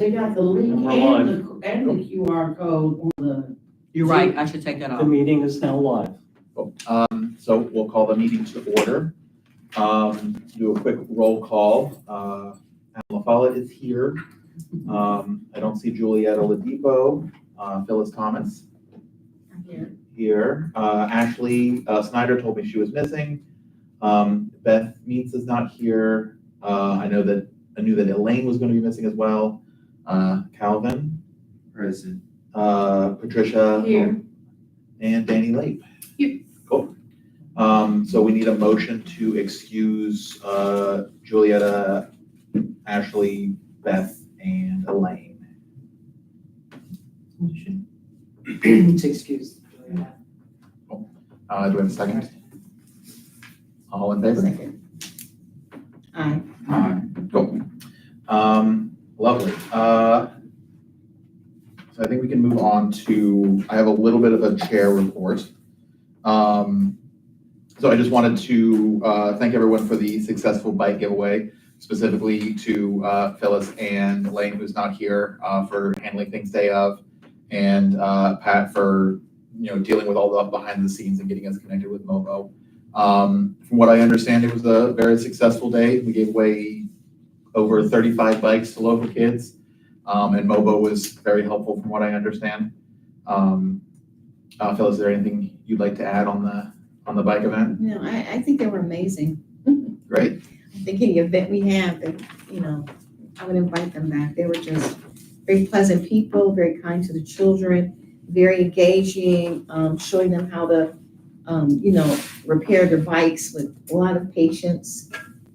They got the link and the QR code on the. You're right, I should take that The off. meeting is now live. So we'll call the meeting to order. Do a quick roll call. Alan Follett is here. I don't see Julietta Ladipo. Phyllis Thomas here. Ashley Snyder told me she was missing. Beth Meets is not here. I knew that Elaine was going to be missing as well. Calvin. Present. Patricia. Here. And Danny Lake. Here. Cool. So we need a motion to excuse Julietta, Ashley, Beth, and Elaine. To excuse. Do we have a second? All in favor? Second. Aye. Cool. Lovely. So I think we can move on to, I have a little bit of a chair report. So I just wanted to thank everyone for the successful bike giveaway, specifically to Phyllis and Elaine, who's not here, for handling things day of, and Pat for dealing with all the behind the scenes and getting us connected with Mobo. From what I understand, it was a very successful day. We gave away over 35 bikes to local kids, and Mobo was very helpful from what I understand. Phyllis, is there anything you'd like to add on the bike event? No, I think they were amazing. Great. I think any event we have, that, I would invite them back. They were just very pleasant people, very kind to the children, very engaging, showing them how to, repair their bikes with a lot of patience.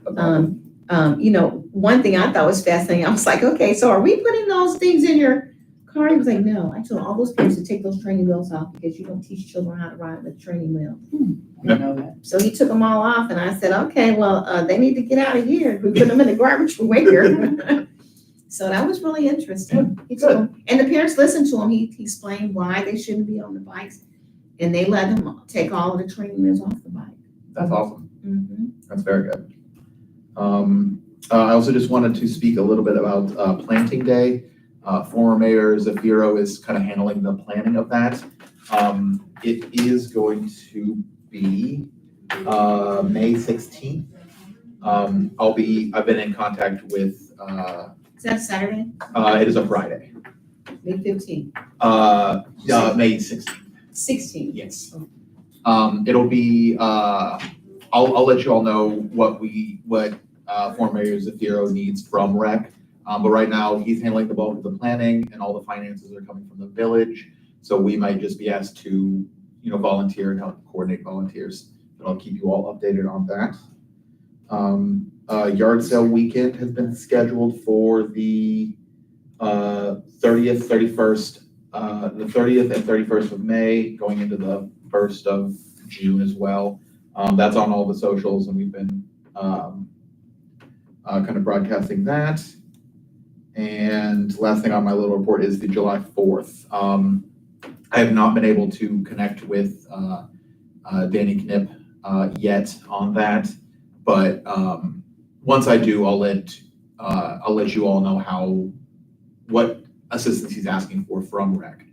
One thing I thought was fascinating, I was like, okay, so are we putting those things in your car? He was like, no. I told all those parents to take those training wheels off because you don't teach children how to ride with a training wheel. I didn't know that. So he took them all off, and I said, okay, well, they need to get out of here. We put them in the garbage here. So that was really interesting. He took them, and the parents listened to him. He explained why they shouldn't be on the bikes, and they let them take all of the training wheels off the bike. That's awesome. Mm-hmm. That's very good. I also just wanted to speak a little bit about Planting Day. Former Mayor Zafiro is kind of handling the planning of that. It is going to be May 16th. I've been in contact with, Is that Saturday? it is a Friday. May 15th? May 16th. 16th? Yes. It'll be, I'll let you all know what former Mayor Zafiro needs from REC. But right now he's handling the bulk of the planning and all the finances are coming from the village. So we might just be asked to, volunteer and help coordinate volunteers. But I'll keep you all updated on that. Yard sale weekend has been scheduled for the 30th, 31st, the 30th and 31st of May, going into the 1st of June as well. That's on all the socials, and we've been kind of broadcasting that. And last thing on my little report is the July 4th. I have not been able to connect with Danny Knipp yet on that, but once I do, I'll let you all know what assistance he's asking for from REC.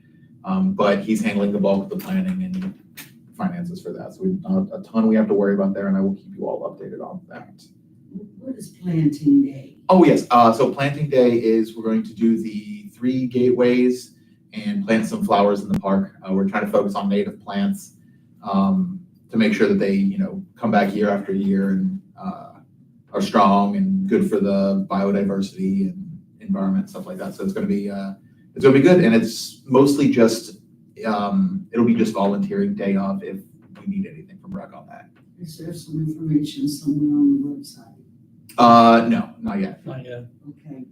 But he's handling the bulk of the planning and finances for that, so we've not a ton we have to worry about there, and I will keep you all updated on that. What is Planting Day? Oh, yes. So Planting Day is we're going to do the 3 gateways and plant some flowers in the park. We're trying to focus on native plants to make sure that they, come back year after year and are strong and good for the biodiversity and environment, stuff like that. So it's going to be good, and it's mostly just it'll be just volunteering day of if we need anything from REC on that. Is there some information somewhere on the website? No, not yet. Not yet. Okay.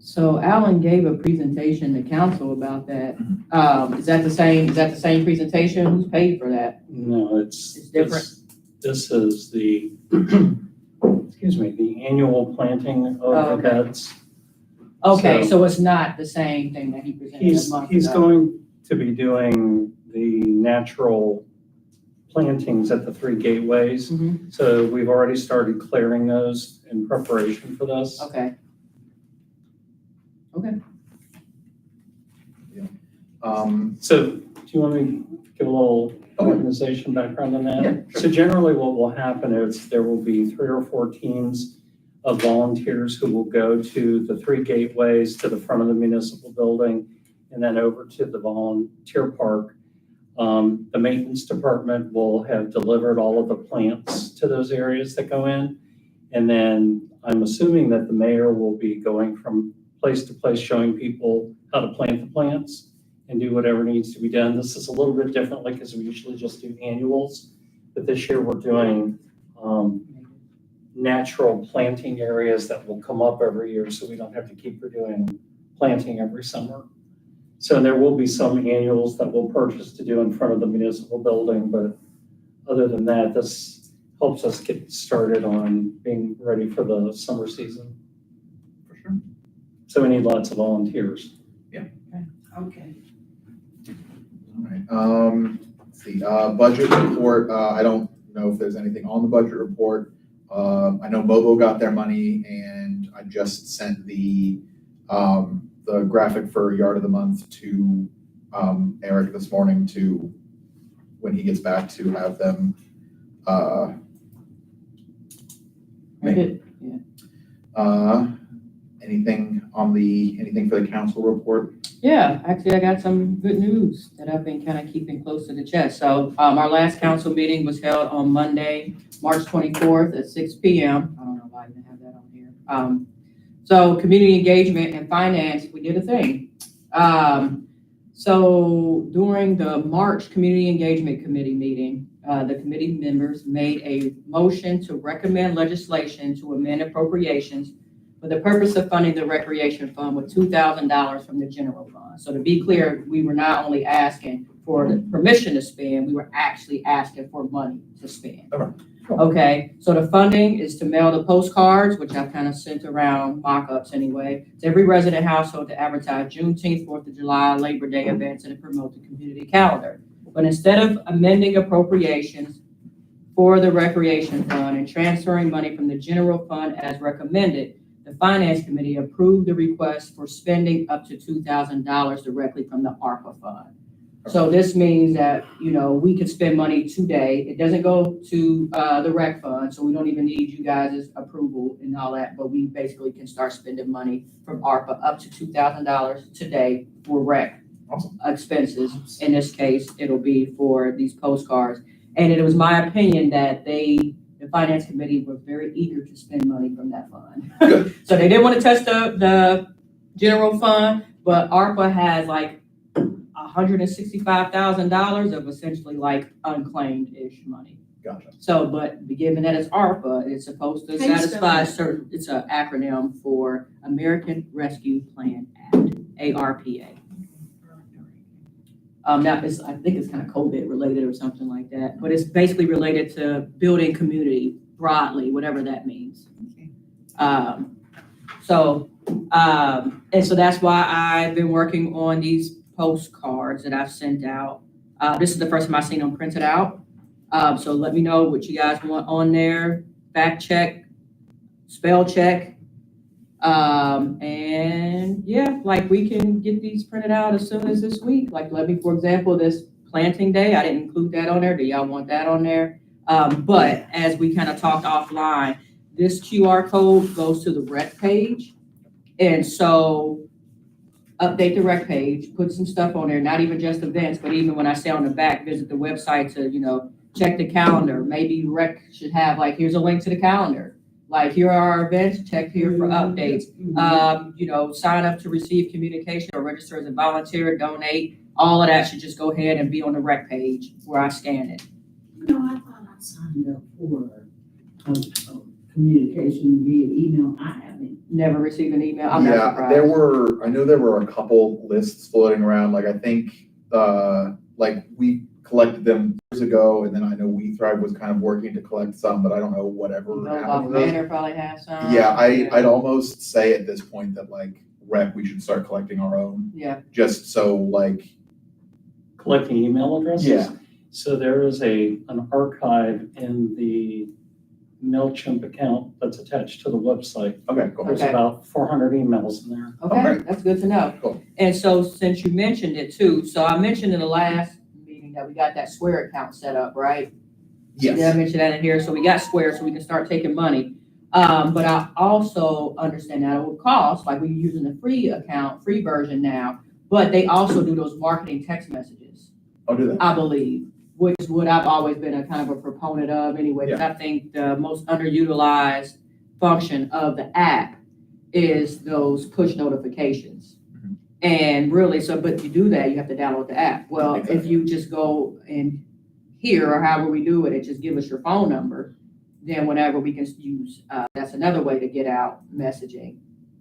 So Alan gave a presentation to council about that. Is that the same presentation? Who's paid for that? No, it's different. This is the, the annual planting of Oh, the okay. beds. Okay, so it's not the same thing that he presented a month He's ago. going to be doing the natural plantings at the 3 gateways. Mhm. So we've already started clearing those in preparation for this. Okay. So do you want me to give a little organization background on that? Yeah, sure. So generally what will happen is there will be 3 or 4 teams of volunteers who will go to the 3 gateways to the front of the municipal building and then over to the volunteer park. The maintenance department will have delivered all of the plants to those areas that go in. And then I'm assuming that the mayor will be going from place to place showing people how to plant the plants and do whatever needs to be done. This is a little bit differently because we usually just do annuals, but this year we're doing natural planting areas that will come up every year so we don't have to keep doing planting every summer. So there will be some annuals that we'll purchase to do in front of the municipal building, but other than that, this helps us get started on being ready for the summer season. For sure. So we need lots of volunteers. Okay. All right, let's see, budget report, I don't know if there's anything on the budget report. I know Mobo got their money and I just sent the graphic for Yard of the Month to, Eric this morning to, when he gets back, to have them, anything for the council report? Yeah, actually, I got some good news that I've been kind of keeping close to the chest. So, our last council meeting was held on Monday, March 24th at 6 p.m. I don't know why I didn't have that on here. So community engagement and finance, we did a thing. So during the March Community Engagement Committee meeting, the committee members made a motion to recommend legislation to amend appropriations for the purpose of funding the recreation fund with $2,000 from the general fund. So to be clear, we were not only asking for the permission to spend, we were actually asking for money to spend. Okay, so the funding is to mail the postcards, which I've kind of sent around mock-ups anyway, to every resident household to advertise Juneteenth, 4th of July, Labor Day events, and to promote the community calendar. But instead of amending appropriations for the recreation fund and transferring money from the general fund as recommended, the Finance Committee approved the request for spending up to $2,000 directly from the ARPA fund. So this means that, we could spend money today. It doesn't go to the rec fund, so we don't even need you guys' approval and all that, but we basically can start spending money from ARPA up to $2,000 today for rec expenses. In this case, it'll be for these postcards. And it was my opinion that the Finance Committee was very eager to spend money from that fund. So they didn't want to touch the general fund, but ARPA has like $165,000 of essentially like unclaimed-ish money. Gotcha. So, but given that it's ARPA, it's supposed to satisfy certain, it's an acronym for American Rescue Plan Act, ARPA. Now I think it's kind of COVID related or something like that, but it's basically related to building community broadly, whatever that means. And so that's why I've been working on these postcards that I've sent out. This is the first time I've seen them printed out. So let me know what you guys want on there. Fact check, spell check. And yeah, like we can get these printed out as soon as this week. Like let me, for example, this planting day, I didn't include that on there. Do y'all want that on there? But as we kind of talked offline, this QR code goes to the rec page. And so update the rec page, put some stuff on there, not even just events, but even when I say on the back, visit the website to, check the calendar. Maybe rec should have like, here's a link to the calendar. Like here are our events, check here for updates. Sign up to receive communication or register as a volunteer, donate. All of that should just go ahead and be on the rec page where I scan it. I thought I signed up for communication via email. I haven't. Never received an email. I'm not Yeah, surprised. I know there were a couple lists floating around, like I think, we collected them years ago, and then I know We Thrive was kind of working to collect some, but I don't know whatever happened to those. Manor probably has some. Yeah, I'd almost say at this point that like rec, we should start collecting our own. Yeah. Just so like. Collecting email addresses? Yeah. So there is an archive in the MailChimp account that's attached to the website. Okay, cool. There's Okay. about 400 emails in there. Okay, that's good to know. Cool. And so since you mentioned it too, so I mentioned in the last meeting that we got that Square account set up, right? Did I Yes. mention that in here? So we got Square so we can start taking money. But I also understand that it will cost, like we're using the free account, free version now, but they also do those marketing text messages, I'll do that. I believe, which is what I've always been a kind of a proponent of anyway, because I think the most underutilized function of the app is those push notifications. Mhm. And really, so, but to do that, you have to download the app. Well, if Exactly. you just go and here or however we do it, and just give us your phone number, then whenever we can use, that's another way to get out messaging.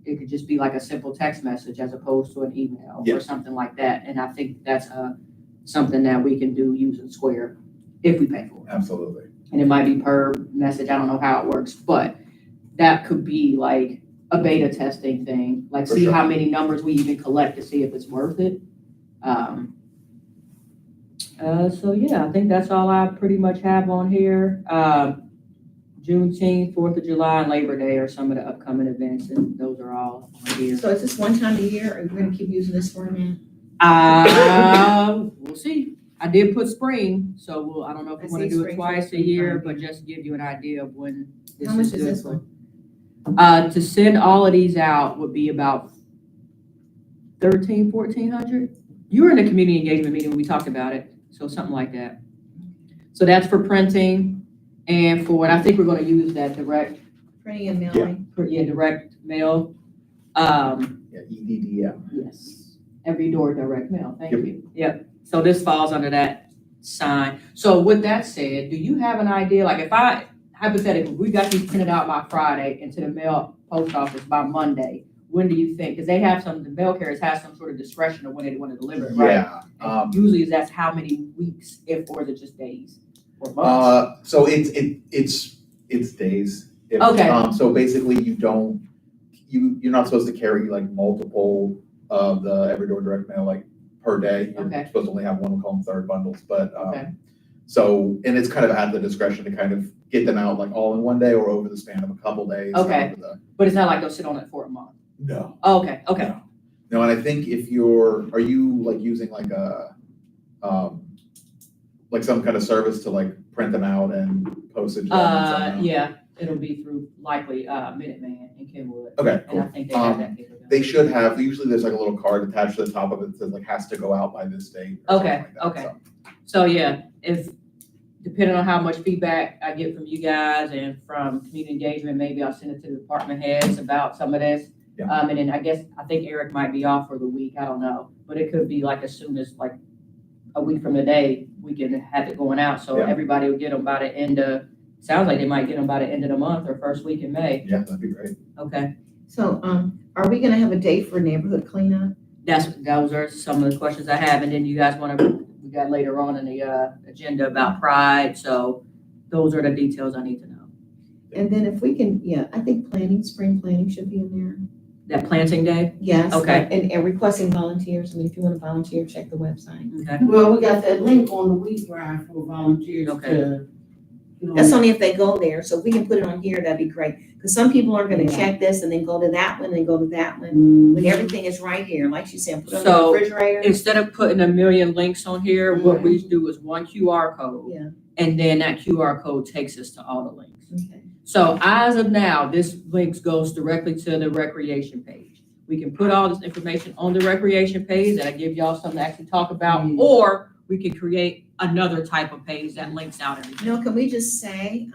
It could just be like a simple text message as opposed to an email or Yes. something like that. And I think that's something that we can do using Square if we pay for it. Absolutely. And it might be per message, I don't know how it works, but that could be like a beta testing thing, like For see sure. how many numbers we even collect to see if it's worth it. So yeah, I think that's all I pretty much have on here. Juneteenth, 4th of July, and Labor Day are some of the upcoming events, and those are all on here. So is this one time a year, or are we gonna keep using this format? We'll see. I did put spring, so I don't know if I we want to see do it spring, twice a spring, year, fine. but just to give you an idea of when this How much is is good this for. one? To send all of these out would be about 1,400. You were in the community engagement meeting when we talked about it, so something like that. So that's for printing and for what I think we're gonna use that direct, Printing and mailing? direct mail. Yeah, EDDM. Yes, every door direct mail, thank Yep. you. Yep, so this falls under that sign. So with that said, do you have an idea, like if I, hypothetically, we got these printed out by Friday into the mail post office by Monday, when do you think, because they have some, the mail carriers have some sort of discretion of when they want to deliver it, right? Yeah. And usually that's how many weeks, if, or is it just days or months? So it's days. Okay. So basically you're not supposed to carry like multiple of the every door direct mail like per day. You're Okay. supposed to only have one, we call them third bundles, but, Okay. so, and it's kind of at the discretion to kind of get them out like all in one day or over the span of a couple days. Okay. however the- But it's not like they'll sit on it for a month? No. Okay, okay. No. No, and I think if are you like using like like some kind of service to like print them out and postage them and send them out? Yeah, it'll be through likely, Minuteman in Kenwood. Okay, And I cool. think they have that capability. They should have, usually there's like a little card attached to the top of it that says like has to go out by this date. or something Okay, like that, okay. so. So yeah, if, depending on how much feedback I get from you guys and from community engagement, maybe I'll send it to the department heads about some of this. Yeah. And then I think Eric might be off for the week, I don't know, but it could be like as soon as like a week from today, we can have it going out, so Yeah. everybody will get them by the end of, sounds like they might get them by the end of the month or first week in May. Yeah, that'd be great. Okay, So, are we gonna have a date for neighborhood cleanup? those are some of the questions I have, and then you guys we got later on in the, agenda about Pride, so those are the details I need to know. And then if we can, yeah, I think spring planning should be in there. That planting day? Yes. Okay. And requesting volunteers, I mean, if you wanna volunteer, check the website. Okay. Well, we got that link on the weed drive for volunteers Okay. to. That's only if they go there, so if we can put it on here, that'd be great. Cause some people are gonna Yeah. check this and then go to that one, and go to that one, Mm, when everything is right here, like she said, put it on So, the refrigerator. Instead of putting a million links on here, what we do is one QR code. Yeah. And then that QR code takes us to all the links. Okay. So as of now, this links goes directly to the recreation page. We can put all this information on the recreation page that I give y'all something to actually talk about, Mm. or we can create another type of page that links out everything. No, can we just say,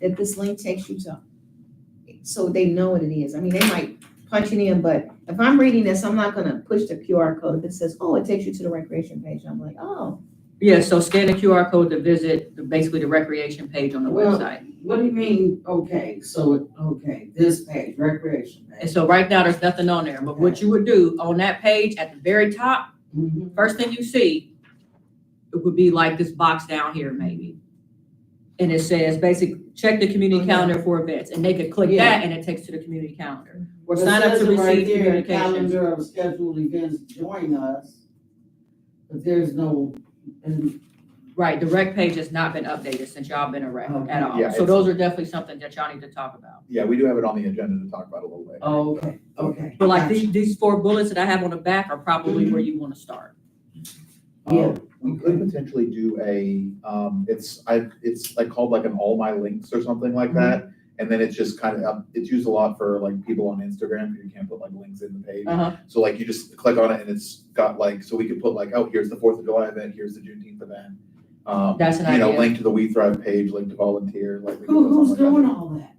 that this link takes you to, so they know what it is? I mean, they might punch it in, but if I'm reading this, I'm not gonna push the QR code. If it says, oh, it takes you to the recreation page, I'm like, oh. Yeah, so scan the QR code to visit basically the recreation page on the Well, website. What do you mean, okay, so, this page, recreation And page. so right now, there's nothing on there, but what you would do on that page at the very top, Mhm. first thing you see, it would be like this box down here maybe. And it says basically, check the community Okay. calendar for events, and they could click Yeah. that and it takes to the community calendar. Or It sign up says to it right receive there, communications. Calendar of scheduled events, join us. But there's no, and Right, the rec page has not been updated since y'all been a rec Okay. at all. Yeah, So it's- those are definitely something that y'all need to talk about. Yeah, we do have it on the agenda to talk about a little bit. Okay, okay. But like Gotcha. these 4 bullets that I have on the back are probably where you want to start. Yeah. We could potentially do a, it's like called like an all my links or something like that. And then it's just kind of, it's used a lot for like people on Instagram, because you can't put like links in the page. Uh-huh. So like you just click on it and it's got like, so we could put like, oh, here's the 4th of July event, here's the Juneteenth event. That's an You know, idea. link to the We Thrive page, link to volunteer, like. we could put Who's something like doing that. all that?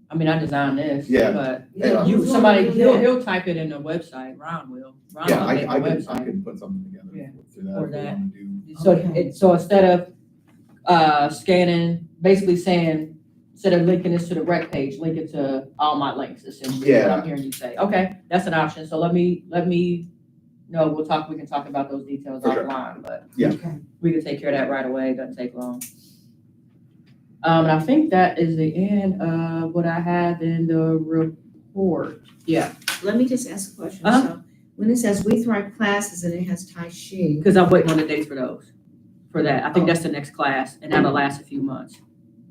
I mean, I designed this, Yeah. but Yeah. you, who's somebody, gonna do that? he'll type it in the website, Ron will. Ron Yeah, will make I the could website. put something together Yeah. through that For if we that. want to do. So Okay. so instead of scanning, basically saying, instead of linking this to the rec page, link it to all my links, essentially, is what I'm Yeah. hearing you say. Okay, that's an option. So let me know, we can talk about those details For sure. offline, but Yeah. Okay. we can take care of that right away. It doesn't take long. And I think that is the end of what I have in the report. Yeah, Let me just ask a question. Uh-huh. So when it says We Thrive classes and it has Tai Chi, because I'm waiting on the dates for those, for that. I think Oh. that's the next class, and that'll last a few months.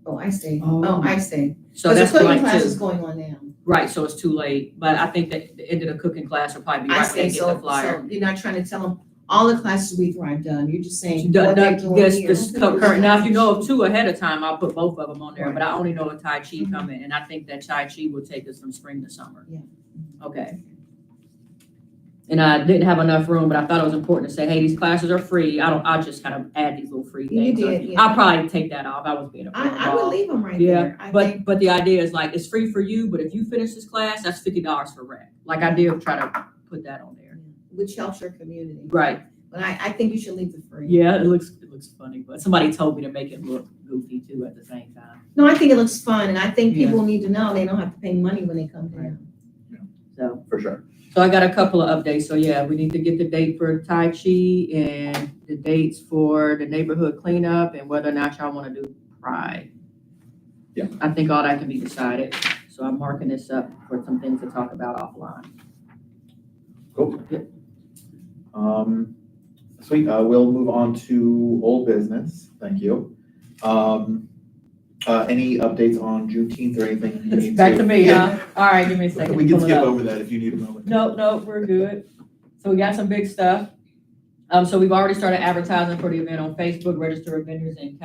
oh, I see. Oh. Oh, I see. So Because that's the cooking blank class too. is going on now. Right, so it's too late, but I think that the end of the cooking class will probably be I right when they see. get the So flyer. you're not trying to tell them all the classes We Thrive done. You're just saying The- what they're the- doing this- here. this current, now, if you know of 2 ahead of time, I'll put both of them on there, Right. but I only know of Tai Chi Mhm. coming, and I think that Tai Chi will take us from spring to summer. Yeah. Okay. And I didn't have enough room, but I thought it was important to say, hey, these classes are free. I'll just kind of add these little free You things. did, yeah. I'll probably take that off. I was being a I would leave them right Yeah, there. I think. but the idea is like, it's free for you, but if you finish this class, that's $50 for rec. Like I did try to put that on there. Which helps your community. Right. But I think you should leave the free. Yeah, it looks funny, but somebody told me to make it look goofy too at the same time. No, I think it looks fun, and I think Yeah. people need to know they don't have to pay money when they come down. So, For sure. so I got a couple of updates. So yeah, we need to get the date for Tai Chi and the dates for the neighborhood cleanup and whether or not y'all want to do Pride. Yeah. I think all that can be decided. So I'm marking this up for some things to talk about offline. Cool. Yep. Sweet, we'll move on to old business, thank you. Any updates on Juneteenth or anything? you need Back to me, Yeah. huh? All right, give me a second. We to can pull it skip up. over that if you need a moment. No, we're good. So we got some big stuff. So we've already started advertising for the event on Facebook, register of vendors and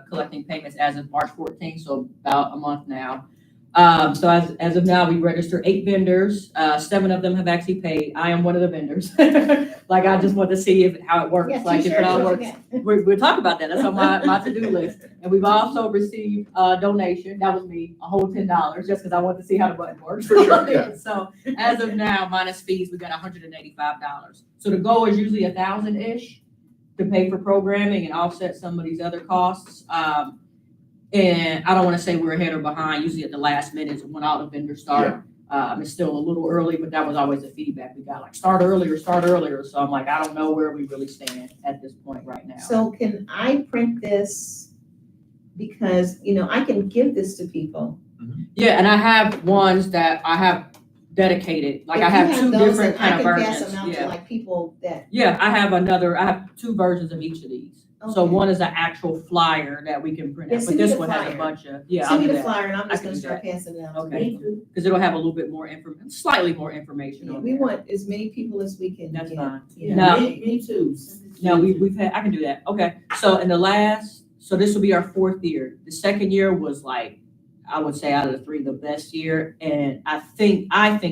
collecting payments as of March 14th, so about a month now. So as of now, we registered 8 vendors. 7 of them have actually paid. I am one of the vendors. Like, I just want to see how it works, Yeah, like if it all t-shirts, works. yeah. We'll talk about that. That's on my to-do list. And we've also received a donation. That was me, a whole $10, just because I want to see how the button works. For sure, yeah. So as of now, minus fees, we got $185. So the goal is usually 1,000-ish to pay for programming and offset some of these other costs. And I don't want to say we're ahead or behind. Usually at the last minute is when all the vendors start. It's still a little early, but that was always the feedback we got, like start earlier. So I'm like, I don't know where we really stand at this point right now. So can I print this? Because, I can give this to people. Yeah, and I have ones that I have dedicated, like I If you have 2 those, different then kind of I can pass versions. them out to Yeah, like people that. yeah, I have 2 versions of each of these. So Okay. one is an actual flyer that we can print Yeah, out, but send me this the one has a flyer. bunch of, yeah, I'll Send me do the that. flyer and I'm I just can gonna do start passing it out. to Okay. people. Because it'll have a little bit more information, slightly more information Yeah, on we there. want as many people as we can That's get. fine. Yeah. No. Me too. No, we've had, I can do that. Okay. So this will be our 4th year. The second year was like, I would say out of the 3, the best year. And I think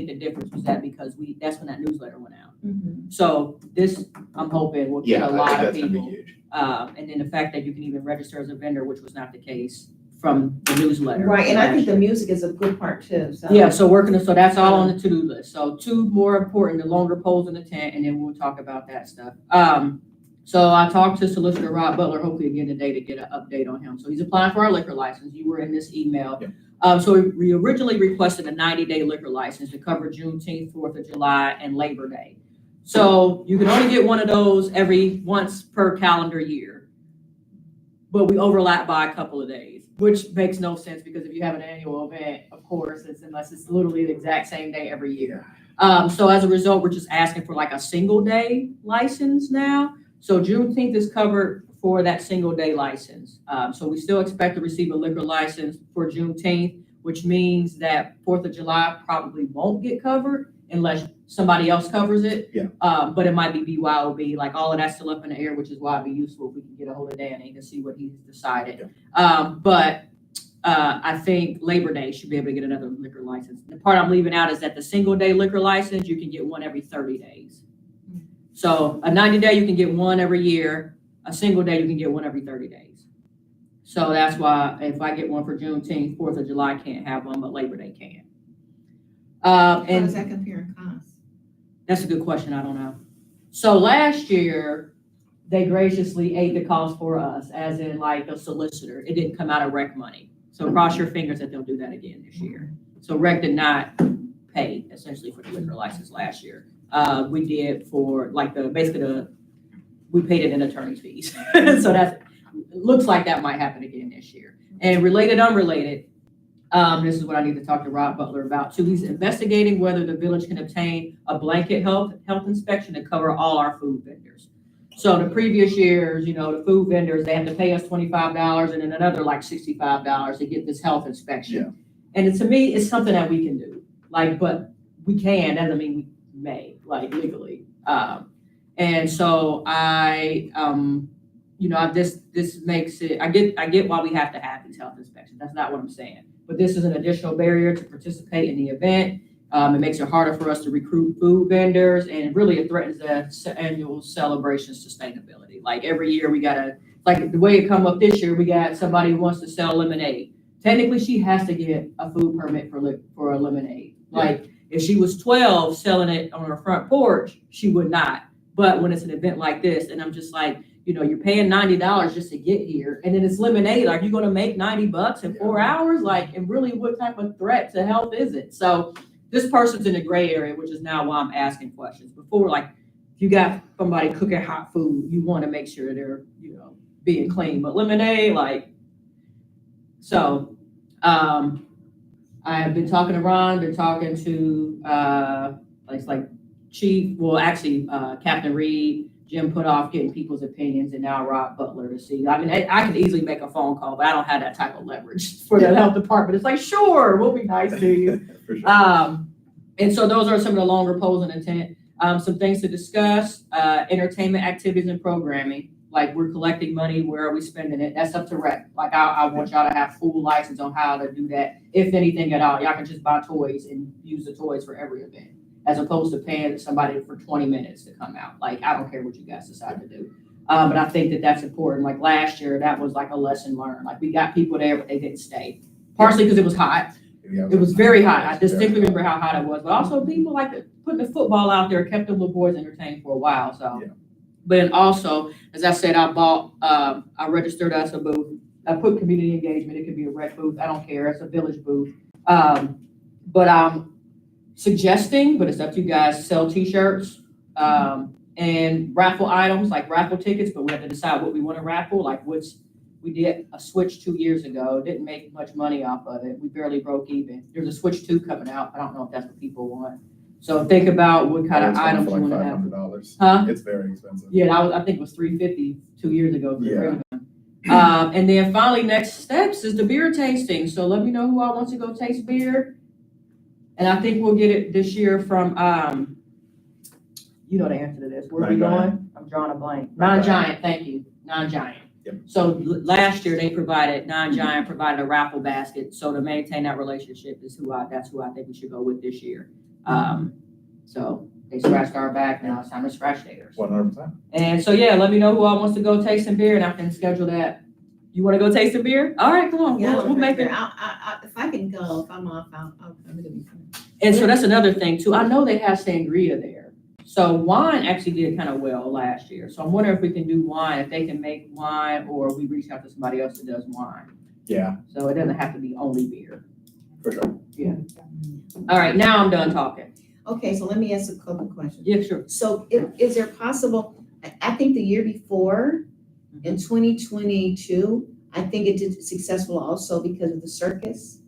the difference was that because that's when that newsletter went out. Mhm. So this, I'm hoping will get Yeah, a I think lot of that's gonna be people. huge. And then the fact that you can even register as a vendor, which was not the case from the newsletter. Right, and I think last the music is a good part too, so. Yeah, so so that's all on the to-do list. So 2 more important, the longer poles in the tent, and then we'll talk about that stuff. So I talked to Solicitor Rob Butler, hopefully again today, to get an update on him. So he's applying for our liquor license. You were in this email. Yeah. So we originally requested a 90-day liquor license to cover Juneteenth, 4th of July, and Labor Day. So you can only get one of those once per calendar year. But we overlap by a couple of days, which makes no sense because if you have an annual event, of course, unless it's literally the exact same day every year. So as a result, we're just asking for like a single day license now. So Juneteenth is covered for that single day license. So we still expect to receive a liquor license for Juneteenth, which means that 4th of July probably won't get covered unless somebody else covers it. Yeah. But it might be BYOB, like all of that's still up in the air, which is why it'd be useful if we can get a hold of Danny to see what he's decided. But I think Labor Day should be able to get another liquor license. The part I'm leaving out is that the single day liquor license, you can get one every 30 days. So a 90-day, you can get one every year. A single day, you can get one every 30 days. So that's why if I get one for Juneteenth, 4th of July can't have one, but Labor Day can. How does And that compare in cost? that's a good question. I don't know. So last year, they graciously ate the cost for us, as in like a solicitor. It didn't come out of rec money. So cross your fingers that they'll do that again this year. So rec did not pay essentially for the liquor license last year. We did for like we paid it in attorney's fees. So looks like that might happen again this year. And related, unrelated, this is what I need to talk to Rob Butler about too. He's investigating whether the village can obtain a blanket health inspection to cover all our food vendors. So the previous years, the food vendors, they have to pay us $25 and then another like $65 to get this health inspection. Yeah. And to me, it's something that we can do. But we can, doesn't mean we may, legally. And so this makes it, I get why we have to have these health inspections. That's not what I'm saying. But this is an additional barrier to participate in the event. It makes it harder for us to recruit food vendors, and really it threatens the annual celebration sustainability. Like every year we gotta, like the way it come up this year, we got somebody who wants to sell lemonade. Technically, she has to get a food permit for a lemonade. Like if she was 12 selling it on her front porch, she would not. But when it's an event like this, and I'm just like, you're paying $90 just to get here, and then it's lemonade. Like, you're going to make $90 in 4 hours? And really, what type of threat to health is it? So this person's in a gray area, which is now why I'm asking questions. Before, if you got somebody cooking hot food, you want to make sure they're, being clean. But lemonade, so I've been talking to Ron, been talking to Chief, Captain Reed. Jim put off getting people's opinions, and now Rob Butler to see. I mean, I could easily make a phone call, but I don't have that type of leverage for the health department. It's like, sure, we'll be nice to you. For sure. And so those are some of the longer polls and intent. Some things to discuss, entertainment activities and programming. We're collecting money, where are we spending it? That's up to rec. I want y'all to have full license on how to do that, if anything at all. Y'all can just buy toys and use the toys for every event, as opposed to paying somebody for 20 minutes to come out. I don't care what you guys decide to do. But I think that that's important. Last year, that was a lesson learned. We got people there, but they didn't stay. Partially because it was hot. Yeah, It was very hot. I distinctly remember how hot it was. But also people putting the football out there kept the little boys entertained for a while. So, Yeah. But then also, as I said, I registered us a booth. I put community engagement. It could be a rec booth. I don't care. It's a village booth. But I'm suggesting, but it's up to you guys, sell t-shirts and raffle items, raffle tickets, but we have to decide what we want to raffle. We did a Switch 2 years ago, didn't make much money off of it. We barely broke even. There's a Switch 2 coming out. I don't know if that's what people want. So think about what kind of items you want to have. $500. Huh? It's very expensive. Yeah, I think it was $350 2 years ago. Yeah. And then finally, next steps is the beer tasting. So let me know who all wants to go taste beer. And I think we'll get it this year from, you know the answer to this. Where are we going? I'm drawing a blank. Non-Giant, thank you. Non-Giant. Yep. So last year Non-Giant provided a raffle basket. So to maintain that relationship that's who I think we should go with this year. So they scratched our back, now it's time to scratch theirs. 100%. And so, let me know who all wants to go taste some beer, and I can schedule that. You want to go taste some beer? All right, come on. Yeah, We'll make it. If I can go, if I'm off, I'll come. It'll be fun. And so that's another thing too. I know they have sangria there. So wine actually did kind of well last year. So I'm wondering if we can do wine, if they can make wine, or we reach out to somebody else that does wine. Yeah, So it doesn't have to be only beer. for sure. All right, now I'm done talking. Okay, so let me ask a couple questions. Yeah, sure. So is there possible, I think the year before, in 2022, I think it did successful also because of the circus.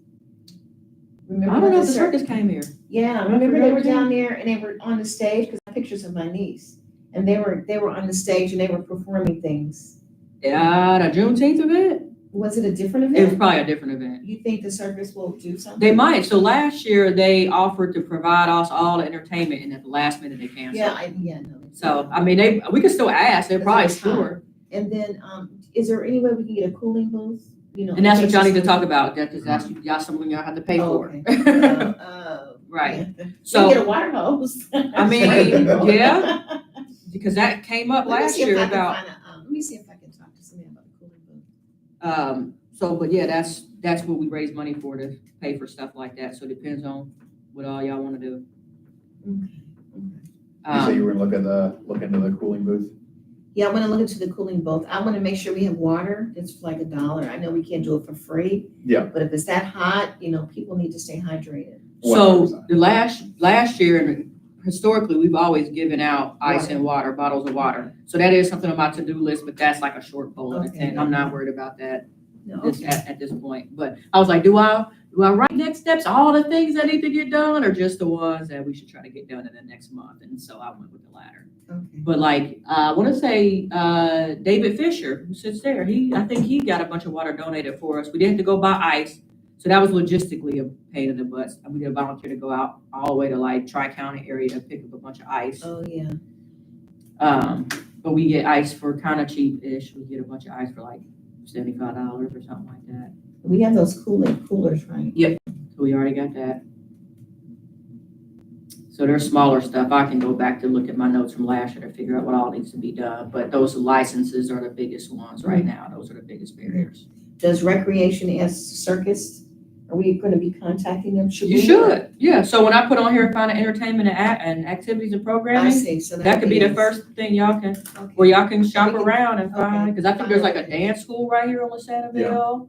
Remember I don't know the if the circus came here. Yeah, remember they were down there and they were on the stage, because I have pictures of my niece. And they were on the stage and they were performing things. The Juneteenth event? Was it a different It was event? probably a different event. You think the circus will do something? They might. So last year, they offered to provide us all the entertainment, and at the last minute, they canceled. No. So, I mean, we could still ask. They're probably It's hot. sure. And then, is there any way we can get a cooling booth? You know, And that's what y'all need to in case talk about, that, because that's, y'all something y'all have to pay Oh, for. okay. Right. Yeah. So, Get a water hose. I mean, yeah, because that came up Let me last see if year I can about, find let me see if I can talk to somebody about a cooling booth. so, but yeah, that's what we raise money for, to pay for stuff like that. So it depends on what all y'all want to do. Okay. You say you were gonna look into the cooling booth? Yeah, I want to look into the cooling booth. I want to make sure we have water. It's like $1. I know we can't do it for free. Yeah. But if it's that hot, people need to stay hydrated. So 100%. the last year, and historically, we've always given out ice and water, bottles of water. So that is something on my to-do list, but that's like a short pole in the Okay. tent. I'm not worried about that No, at this point. But I was like, do I write next steps, all the things that need to get done, or just the ones that we should try to get done in the next month? And so I went with the latter. Okay. But like, I want to say, David Fisher, who sits there, I think he got a bunch of water donated for us. We didn't have to go buy ice. So that was logistically a pain in the butt. We did a volunteer to go out all the way to like Tri-County area to pick up a bunch of ice. Oh, yeah. But we get ice for kind of cheap-ish. We get a bunch of ice for like $75 or something like that. We have those coolers, right? So we already got that. So there's smaller stuff. I can go back to look at my notes from last year to figure out what all needs to be done. But those licenses are the biggest ones right now. Those are the biggest barriers. Does recreation ask circus? Are we going to be contacting them? You should, yeah. So when I put on here, find entertainment and activities and I programming, see. So that could be the is- first thing y'all can, Okay. where y'all can shop we can- around and okay. find, because I think there's like a dance school right here on Lasannaville.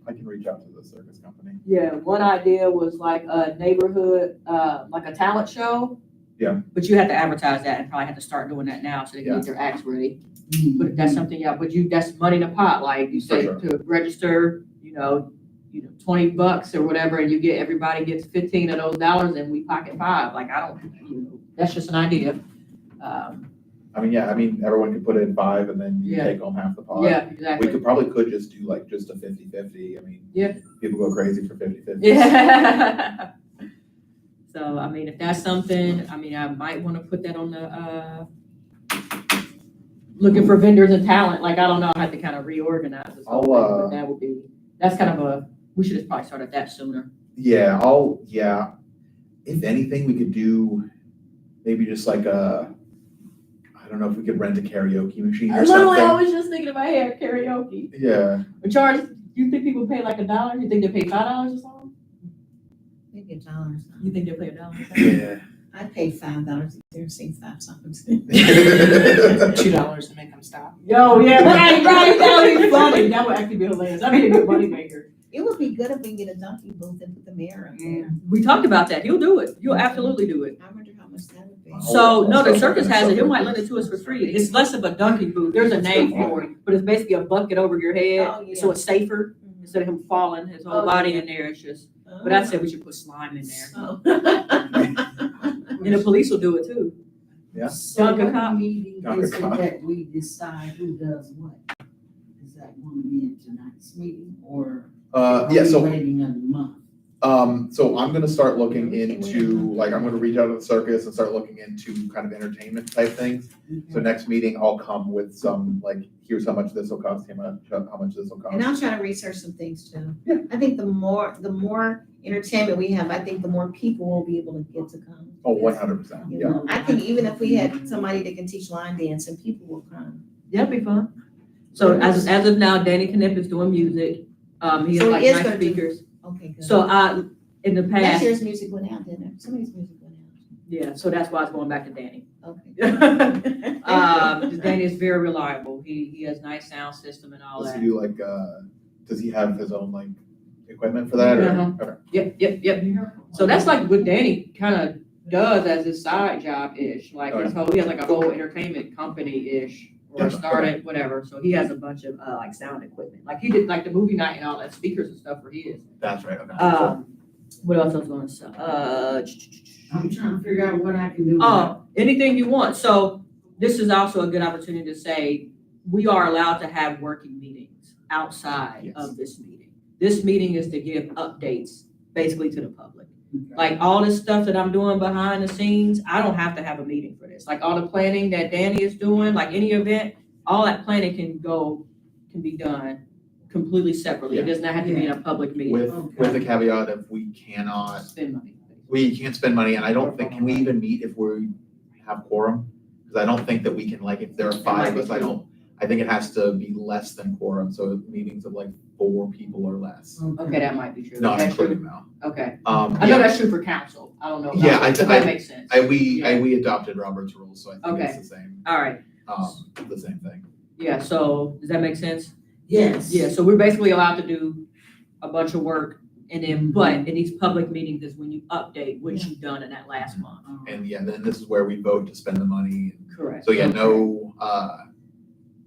I can reach out to the circus company. Yeah, one idea was like a neighborhood, like a talent show. Yeah. But you have to advertise that and probably have to start doing that now so they can get their acts ready. But that's something, that's money in a pot, like you say, sure. to register, $20 or whatever, and everybody gets 15 of those dollars and we pocket 5. Like, that's just an idea. Everyone could put in 5 and then you Yeah. take home half the pot. Yeah, We exactly. could just do like just a 50-50. Yeah. People go crazy for 50-50. Yeah. So, if that's something, I might want to put that on the, looking for vendors and talent. Like, I don't know, I have to kind of reorganize this whole thing, but that would be, that's kind of we should have probably started that sooner. Yeah, if anything, we could do maybe just like I don't know if we could rent a karaoke machine or Literally, I something. was just thinking about karaoke. Yeah. But Charles, you think people pay like $1? You think they pay $5 a song? Maybe $1. You think they pay $1? Yeah. I paid $5 to sing 5 songs. $2 to make them stop. Yo, yeah, right, that would be funny. That would actually be hilarious. That'd be a good money maker. It would be good if we can get a dunking booth and put the mayor up there. We talked about that. He'll do it. He'll absolutely do it. I wonder how much that would be. So, no, the circus has it. He might lend it to us for free. It's less of a dunking booth. There's a name for it, but it's basically a bucket over your head. Oh, yeah. So it's safer instead of him falling, his whole Oh, body yeah. in there. It's just, but I said we should put slime in there. Oh. And the police will do it too. Yeah. So Dunkin' what Cop. meeting Dunkin' is it Cop. that we decide who does what? Is that going to be in tonight's meeting or? are Yeah, we so waiting a month? So I'm gonna start looking into, I'm gonna reach out to the circus and start looking into kind of entertainment type things. So next meeting, I'll come with some, here's how much this will cost, how much this will cost. And I'll try to research some things too. Yeah. I think the more entertainment we have, I think the more people will be able to get to come. Oh, 100%, You yeah. know, I think even if we had somebody that can teach line dancing, people will come. That'd be fun. So as of now, Danny Knipp is doing music. He has So like he is nice gonna do- speakers. Okay, good. So in the Last past, year's music went out, didn't it? Somebody's music went yeah, so that's why it's going back to Danny. out. Okay. Because Danny is very reliable. He has nice sound system and all Does that. he do does he have his own equipment for that or? Uh-huh. Okay. Yep. So that's like what Danny kind of does as his side job-ish. Like he has like a whole entertainment company-ish or Yeah, started, whatever. So he has a bunch of sound equipment. Like he did like the movie night and all that speakers and stuff for his. That's right, okay. What else I was going to say? I'm trying to figure out what I can do. Anything you want. So this is also a good opportunity to say, we are allowed to have working meetings outside Yes. of this meeting. This meeting is to give updates basically to the public. Okay. Like all this stuff that I'm doing behind the scenes, I don't have to have a meeting for this. Like all the planning that Danny is doing, like any event, all that planning can be done completely separately. It does not have to be in a public meeting. With the caveat of we cannot, Spend money. we can't spend money, and I don't think, can we even meet if we have quorum? Because I don't think that we can, like, if there are five of us, I think it has to be less than quorum, so meetings of like 4 people or less. Okay, that might be true. Not That's true. including Mel. Okay. I know Yeah, that's true for council. I don't know. Yeah, I- But that makes sense. we adopted Robert's rules, so I think Okay. it's the same, All right. the same thing. Yeah, so does that make sense? Yes. Yeah, so we're basically allowed to do a bunch of work and then, but in these public meetings is when you update what you've done in that last month. And yeah, then this is where we vote to spend the money. Correct. So yeah,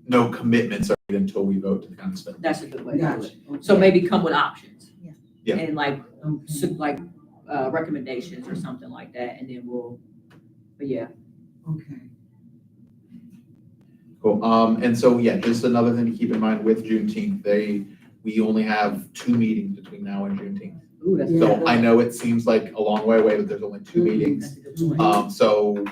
no commitments are made until we vote to kind of spend. That's a good way to do Gotcha. it. So maybe come with options. Yeah. Yeah. And like, Okay. recommendations or something like that, and then but yeah. Okay. Cool. And so, yeah, just another thing to keep in mind with Juneteenth, we only have 2 meetings between now and Juneteenth. Ooh, that's. Yeah. So I know it seems like a long way away, but there's only 2 meetings. That's a good point. So,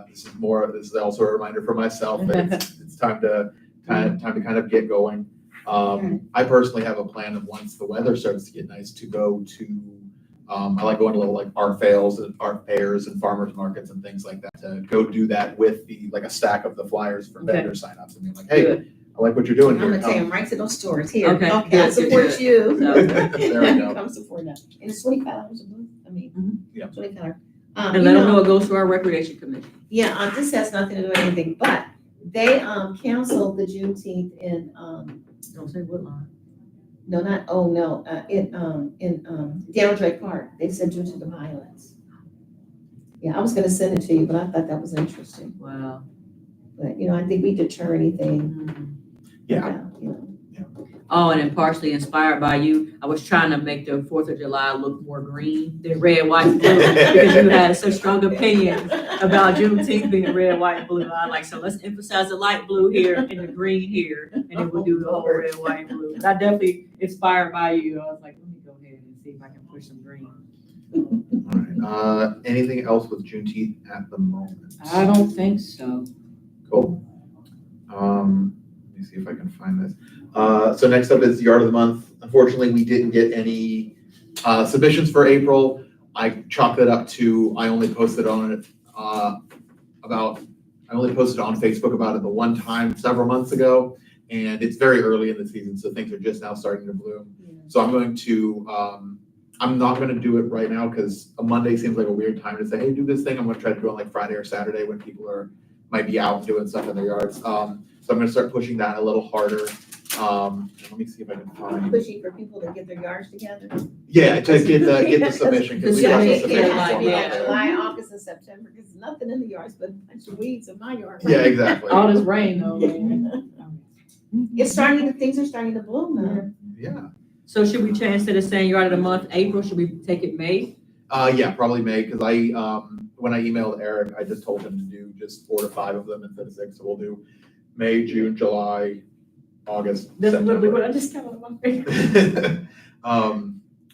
this is also a reminder for myself that it's time to kind of get going. I personally have a plan of once the weather starts to get nice to go to, I like going to little like art fairs and farmers markets and things like that, to go do that with like a stack of the flyers for Okay. vendor signups and being like, hey, Good. I like what you're doing I'm here. gonna take Come. them right to those stores here. Okay, I good, good, support good. you. So- There we go. Come support them. And it's $25 a booth, I mean. Yeah. $25. And let them know it goes to our recreation committee. Yeah, this has nothing to do with anything, but they, canceled the Juneteenth in, Don't say what line. no, not, oh, no, in Daniel Drake Park. They said due to the violence. Yeah, I was gonna send it to you, but I thought that was interesting. Wow. But, I think we deter anything. Yeah. Oh, and then partially inspired by you, I was trying to make the 4th of July look more green than red, white, and blue, because you had such strong opinions about Juneteenth being red, white, and blue. I like, so let's emphasize the light blue here and the green here, and then we'll do the whole red, white, and blue. And I definitely inspired by you. I was like, let me go ahead and see if I can push some green. All right. Anything else with Juneteenth at the moment? I don't think so. Cool. Let me see if I can find this. So next up is Yard of the Month. Unfortunately, we didn't get any submissions for April. I chalked it up to, I only posted on it on Facebook about it the one time several months ago. And it's very early in the season, so things are just now starting to bloom. So I'm going to, I'm not going to do it right now because a Monday seems like a weird time to say, hey, do this thing. I'm going to try to do it on like Friday or Saturday when people might be out doing stuff in their yards. So I'm gonna start pushing that a little harder. Let me see if I can find. Pushing for people to get their yards together. Yeah, to get the submission, because we Yeah, got yeah, the submissions yeah, going yeah. out there. July, August, and September, because there's nothing in the yards but a bunch of weeds in my yard. Yeah, exactly. All this rain though, man. Things are starting to bloom now. Yeah. So should we change, instead of saying Yard of the Month, April, should we take it May? Yeah, probably May, because when I emailed Eric, I just told him to do just 4 to 5 of them instead of 6. So we'll do May, June, July, August, That's literally what September. I just got on my face.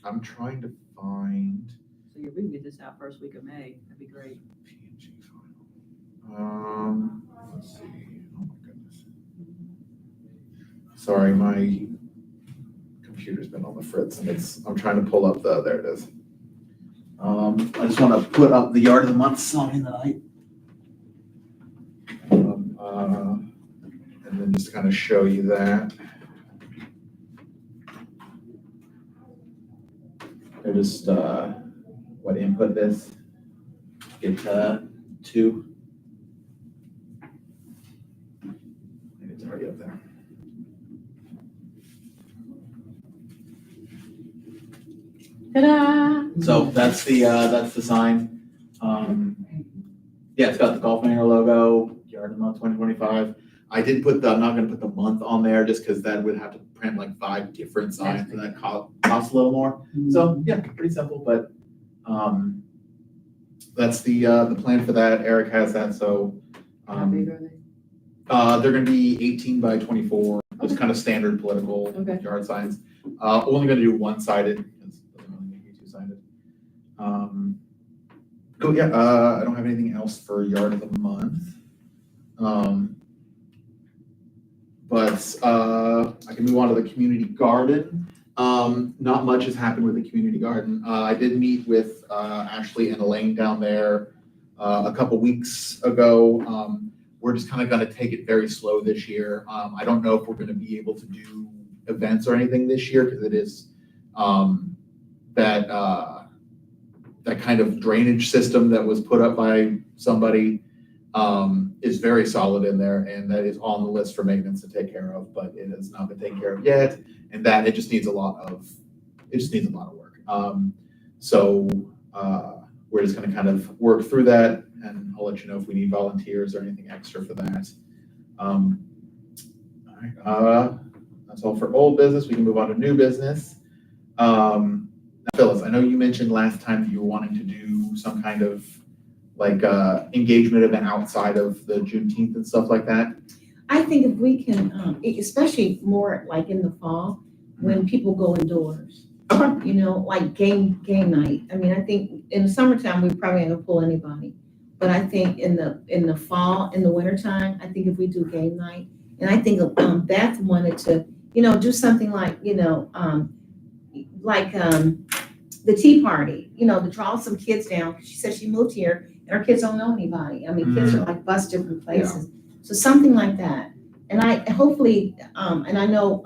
I'm trying to find. So yeah, we can get this out first week of May, that'd be great. PNG file. Let's see. Oh my goodness. Sorry, my computer's been on the fritz, and I'm trying to pull up there it is. I just want to put up the Yard of the Month sign that and then just kind of show you that. I just what input this get 2. Maybe it's already up there. Ta-da! So that's the sign. Yeah, it's got the Golf Manor logo, Yard of the Month 2025. I'm not gonna put the month on there just because that would have to print like 5 different signs and that costs a little more. So yeah, pretty simple, but that's the plan for that. Eric has that, so How big are they? They're gonna be 18 by 24, just kind of standard political Okay. yard signs. Only gonna do one-sided, because it doesn't really need to be two-sided. Cool, yeah, I don't have anything else for yard of the month. But I can move on to the community garden. Not much has happened with the community garden. I did meet with Ashley and Elaine down there a couple weeks ago. We're just kind of going to take it very slow this year. I don't know if we're going to be able to do events or anything this year because it is that kind of drainage system that was put up by somebody is very solid in there, and that is on the list for maintenance to take care of, but it has not been taken care of yet, and that it just needs a lot of work. So we're just going to kind of work through that, and I'll let you know if we need volunteers or anything extra for that. All right, that's all for old business. We can move on to new business. Now, Phyllis, I know you mentioned last time that you were wanting to do some kind of like engagement event outside of the Juneteenth and stuff like that. I think if we can, especially more like in the fall, when people go indoors. Okay. You know, like game night. I mean, I think in the summertime, we probably ain't gonna pull anybody. But I think in the fall, in the wintertime, I think if we do game night, and I think Beth wanted to, do something like, the tea party, to draw some kids down. She said she moved here and her kids don't know anybody. I mean, kids are like bus different places. So something like that. And I hopefully, and I know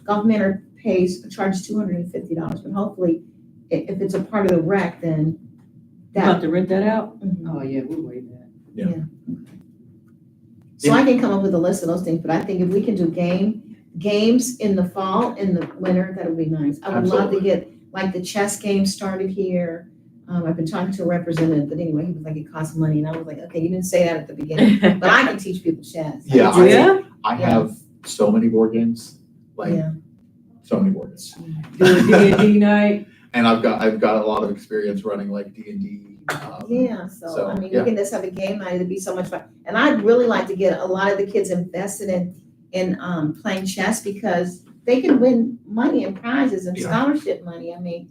Golf Manor charges $250, but hopefully if it's a part of the rec, then You have to rent that out? Mhm. Oh, yeah, we'll waive that. So I can come up with a list of those things, but I think if we can do games in the fall, in the winter, that would be nice. I would love to get like the chess game started here. I've been talking to a representative, but anyway, he was like, it costs money. And I was like, okay, you didn't say that at the beginning, but I can teach people chess. Yeah, Yeah? I have so many board games, so many board games. Do a D&D night? And I've got a lot of experience running like D&D. So I mean, we can just have a game night. It'd be so much fun. And I'd really like to get a lot of the kids invested in playing chess because they can win money and prizes and scholarship money. I mean,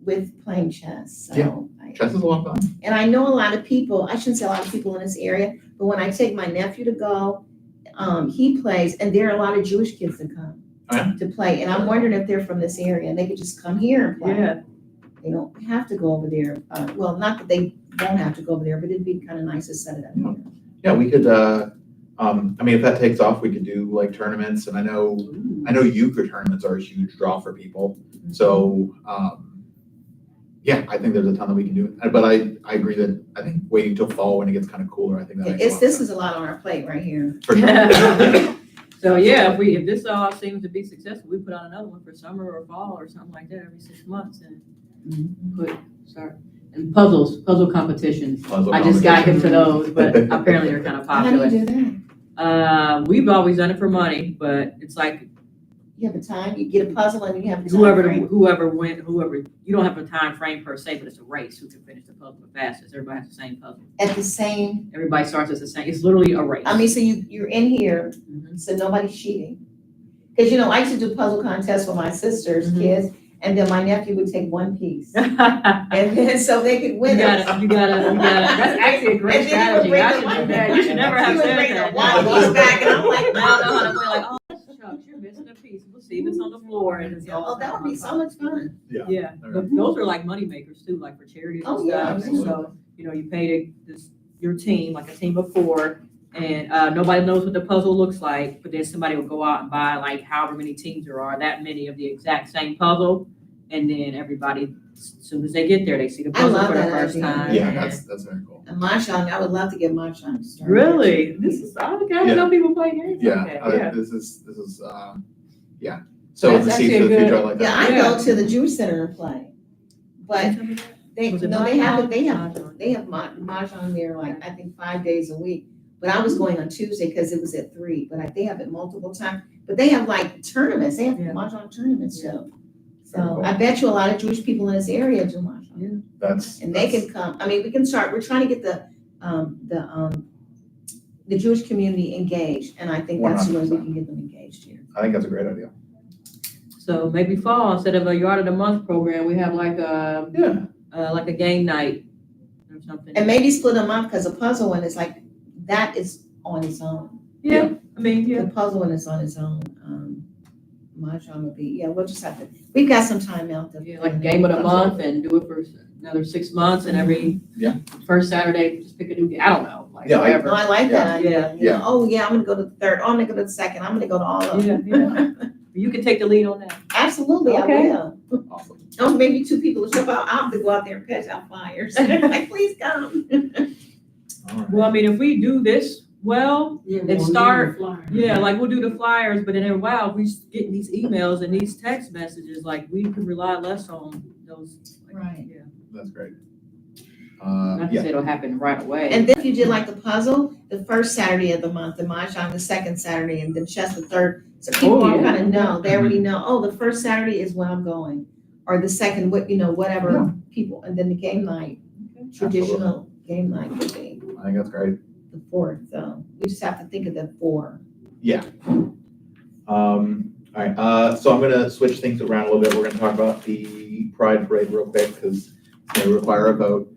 with playing chess. So Chess is a lot of fun. And I know a lot of people. I shouldn't say a lot of people in this area, but when I take my nephew to go, he plays, and there are a lot of Jewish kids that come to play. And I'm wondering if they're from this area and they could just come here and play. Yeah. They don't have to go over there. Well, not that they don't have to go over there, but it'd be kind of nice to set it up here. Yeah, we could. I mean, if that takes off, we could do like tournaments, and I know euchre tournaments are a huge draw for people. So, I think there's a ton that we can do. But I agree that I think waiting till fall when it gets kind of cooler, I think that makes This is a lot on our plate right here. for sure. So yeah, if this all seems to be successful, we put on another one for summer or fall or something like that every 6 months and and puzzle competitions. I just got into those, but apparently they're kind of How do popular. you do that? We've always done it for money, but it's like You have a time, you get a puzzle and you have a time whoever frame. you don't have a time frame per se, but it's a race who can finish the puzzle the fastest. Everybody has the same puzzle. At the same, Everybody starts at the same. It's literally a race. I mean, so you're in here, Mhm. so nobody's cheating. Because, I used to do puzzle contests with my sister's Mhm. kids, and then my nephew would take one piece. you And then, so they could win it. gotta. That's actually a great And then he would strategy. bring I the- should do that. You should never have He would said bring that. the one piece back, and I'm like, I don't know how to win. Like, oh, shucks, you're missing a piece. We'll see if it's on the floor. And it's Oh, that would be so much fun. Yeah, but those are like money makers too, like for charities and Oh, yeah, stuff. So, you pay your team, like a team of 4, and nobody knows what the puzzle looks like, but then somebody will go out and buy like however many teams there are, that many of the exact same puzzle. And then everybody, as soon as they get there, they see the puzzle love for the that first idea. time. Yeah, that's very cool. And Mahjong, I would love to get Mahjong started. Really? This is, I didn't know people play games Yeah, like that. Yeah. this is So That's the actually seeds a of the future, good- I like Yeah, that. I go to the Jewish Center and play. But they Was it have Mahjong? they have Mahjong there like, I think 5 days a week. But I was going on Tuesday because it was at 3, but they have it multiple times. But they have like tournaments, they have Yeah. Mahjong tournaments too. Very So cool. I bet you a lot of Jewish people in this area do Mahjong. That's And they can come, I mean, we can start, we're trying to get the Jewish community engaged, and I think that's the way we can get them engaged here. I think that's a great idea. So maybe fall, instead of a yard of the month program, we have like a game night or something. And maybe split them up, because a puzzle one is like, that is on its own. Yeah, I mean, yeah. The puzzle one is on its own. Mahjong would be, yeah, we'll just have to, we've got some time out to. Yeah, like game of the month and do it for another 6 months and every Yeah. first Saturday, just pick a new game. I don't know, like Yeah, whatever. No, I like that idea. You Yeah. know, oh, yeah, I'm gonna go to the third, oh, I'm gonna go to the second, I'm gonna go to all of them. Yeah. You can take the lead on that. Absolutely, I Okay. will. Awesome. Oh, maybe 2 people will show up, I'll have to go out there and pass out flyers. Like, please come. All right. Well, I mean, if we do this well, Yeah, and we'll start- need a flyer. yeah, like we'll do the flyers, but then in a while, if we getting these emails and these text messages, like we can rely less on those. Like, Right. Yeah. That's great. Not to Yeah, say it'll happen right away. And then if you did like the puzzle, the first Saturday of the month, the Mahjong the second Saturday, and then chess the third. So people Oh, all yeah. kind of know, they already know, oh, the first Saturday is when I'm going. Or the second, whatever Yeah. people, and then the game night, traditional game night would be I think that's great. the 4th. So we just have to think of the 4. All right, so I'm gonna switch things around a little bit. We're gonna talk about the Pride Parade real quick, because it's gonna require a vote.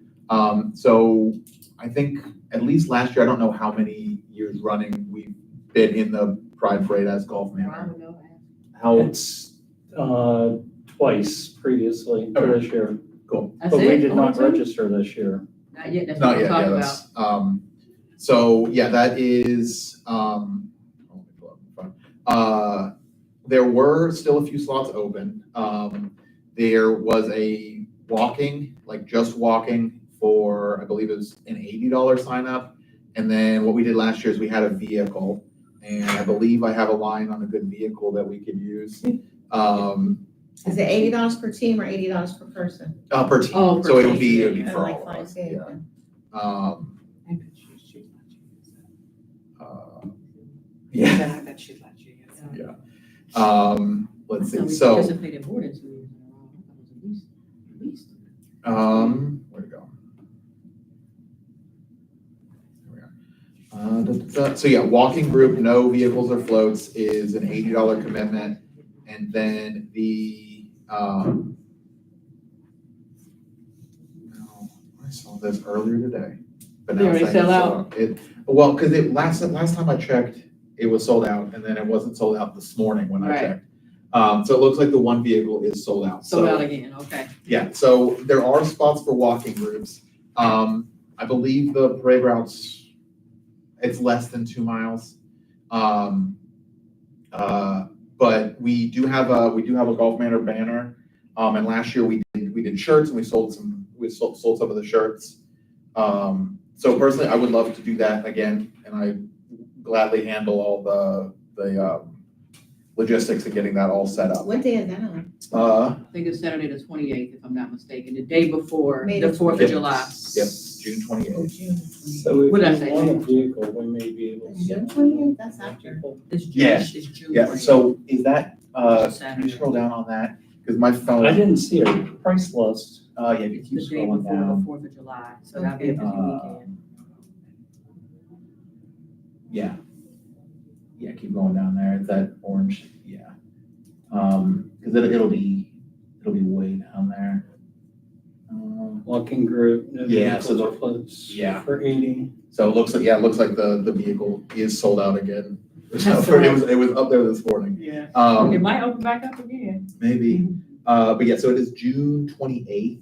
So I think at least last year, I don't know how many years running we've been in the Pride Parade as Golf Manor. How, It's twice previously to this year, cool. That's but we it? did Only not two? register this year. Not yet, that's what Not we'll yet, talk yeah, about. that's, so, yeah, that is, let me pull up the phone. There were still a few slots open. There was a walking, like just walking for, I believe it was an $80 sign up. And then what we did last year is we had a vehicle, and I believe I have a line on a good vehicle that we could use. Is it $80 per team or $80 per person? Per team, Oh, per so it would team, be, yeah. I for like all of flying us, safe, yeah. yeah. Yeah, I bet she'd let you. let's see, We so, participated more than 2 years in a row. I thought it was at least. where'd it go? There we are. So yeah, walking group, no vehicles or floats is an $80 commitment. And then the, no, I saw this earlier today. But now They it's already saying sell it's sold out. Well, because last time I checked, it was sold out, and then it wasn't sold out this morning when I Right. checked. So it looks like the one vehicle is sold out. Sold So- out again, okay. Yeah, so there are spots for walking groups. I believe the parade route's, it's less than 2 miles. But we do have a Golf Manor banner. And last year we did shirts, and we sold some of the shirts. So personally, I would love to do that again, and I gladly handle all the logistics of getting that all set up. What day is that on? I think it's Saturday the 28th, if I'm not mistaken, the day before May the the 4th of Yep. July. Yep, June Oh, 28th. June. So if What did I say? you want a vehicle, we may be able to. June 28th, that's after. It's June, Yeah. it's June. Yeah, 28th. so is that, can you Saturday. scroll down on that? Because my phone. I didn't see a price list. Yeah, if you It's keep the day scrolling before the down. 4th of July, so that'll be a busy weekend. Yeah. Yeah, keep going down there. It's that orange, yeah. Because it'll be way down there. Walking group, no Yeah, vehicles so or floats. yeah. For 80. So it looks like the vehicle is sold out again. That's It was up there this morning. Yeah. It Um, might open back up again. maybe. But yeah, so it is June 28th.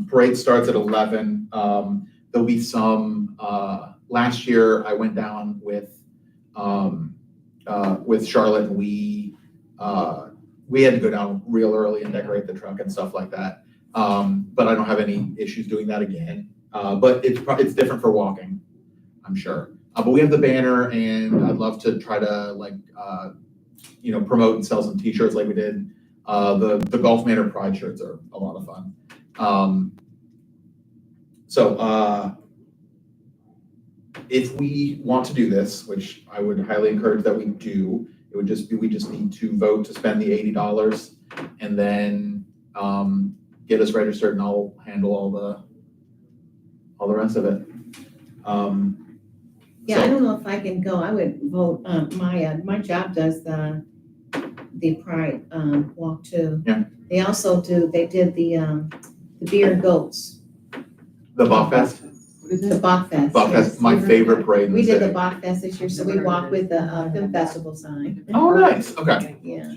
Parade starts at 11. There'll be some, last year I went down with Charlotte, and we had to go down real early and decorate the truck and stuff like that. But I don't have any issues doing that again. But it's different for walking, I'm sure. But we have the banner, and I'd love to try to promote and sell some t-shirts like we did. The Golf Manor Pride shirts are a lot of fun. If we want to do this, which I would highly encourage that we do, it would just be, we just need to vote to spend the $80 and then get us registered, and I'll handle all the rest of it. Yeah, I don't know if I can go. I would vote, my job does the Pride, walk too. Yeah. They also they did the beer and goats, The Bachfest? What is the it? Bachfest. Bachfest, yes. my favorite parade in We the did the city. Bachfest this year, so we walked with the film festival sign. Oh, nice, okay. Yeah.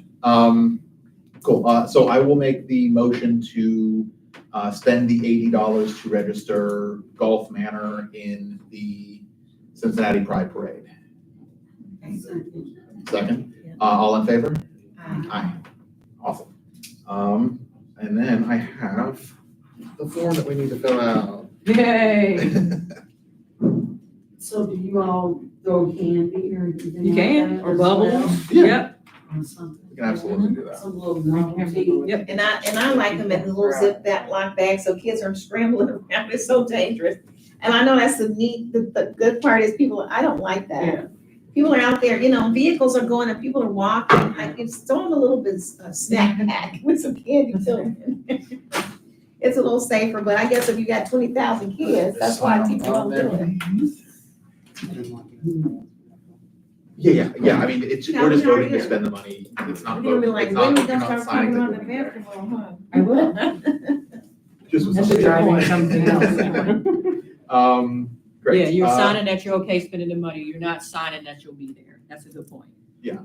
Cool, so I will make the motion to, spend the $80 to register Golf Manor in the Cincinnati Pride Parade. Second, Yeah. all in favor? Aye. Aye. Awesome. And then I have the form that we need to fill out. Yay! So do you all throw candy or anything You like can, that or as well? bubbles. Yeah. Yep. Or something? We can absolutely do that. Some little novelty. Yep. And I like them in the little zip back lock bag, so kids aren't scrambling around. It's so dangerous. And I know that's the good part is I don't like that. Yeah. People are out there, vehicles are going and people are walking. I can throw them a little bit of snack pack with some candy too. It's a little safer, but I guess if you got 20,000 kids, that's why people don't do it. Yeah, I mean, we're just voting to spend the money. It's not They'll be voting, like, it's when not, we you're gonna not start signing talking to about do the anything. basketball, huh? I will. Just was That's something. driving something else. Great. Yeah, you're signing that you're okay spending the money. You're not signing that you'll be there. That's a good point. Yeah.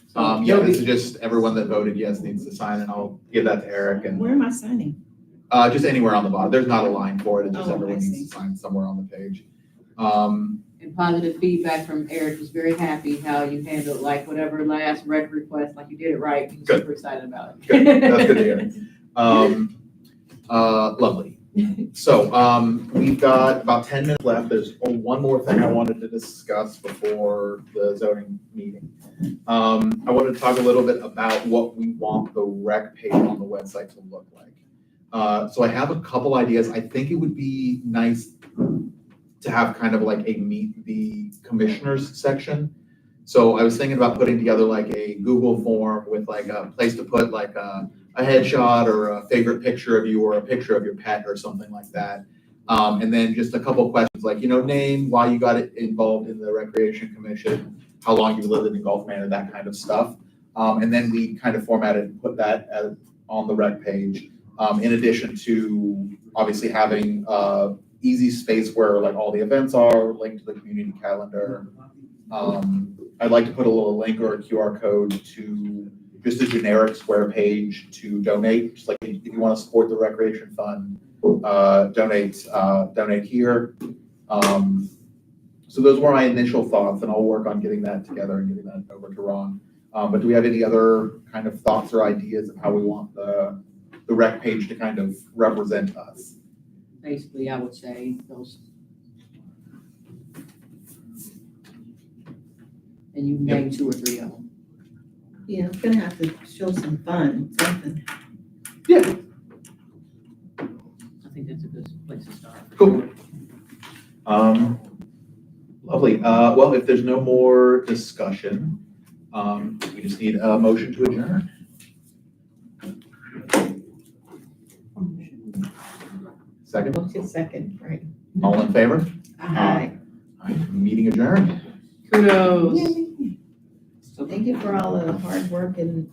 So, Yeah, this is just everyone that voted yes needs to sign, and I'll give that to Eric, and, Where am I signing? just anywhere on the bottom. There's not a line for it, it's just Oh, I everyone see. needs to sign somewhere on the page. And positive feedback from Eric was very happy how you handled like whatever last rec request, like you did it right. He was Good. super excited about it. Good, that's good to hear. Lovely. So, we've got about 10 minutes left. There's one more thing I wanted to discuss before the zoning meeting. I wanted to talk a little bit about what we want the rec page on the website to look like. So I have a couple ideas. I think it would be nice to have kind of like a meet the commissioners section. So I was thinking about putting together like a Google form with like a place to put like a headshot or a favorite picture of you or a picture of your pet or something like that. And then just a couple questions like, name, why you got involved in the Recreation Commission, how long you've lived in Gulf Manor, that kind of stuff. And then we kind of formatted and put that on the rec page. In addition to obviously having easy space where like all the events are linked to the community calendar. I'd like to put a little link or a QR code to just a generic square page to donate. Just like if you want to support the recreation fund, donate here. So those were my initial thoughts, and I'll work on getting that together and getting that over to Ron. But do we have any other kind of thoughts or ideas of how we want the rec page to kind of represent us? Basically, I would say those. And you name 2 or 3 of them. Yeah, it's gonna have to show some fun, something. Yeah. I think that's a good place to start. Cool. Lovely. Well, if there's no more discussion, we just need a motion to adjourn. Second, What's your second, right? all in favor? Aye. All right, meeting adjourned. Kudos. Thank you for all the hard work and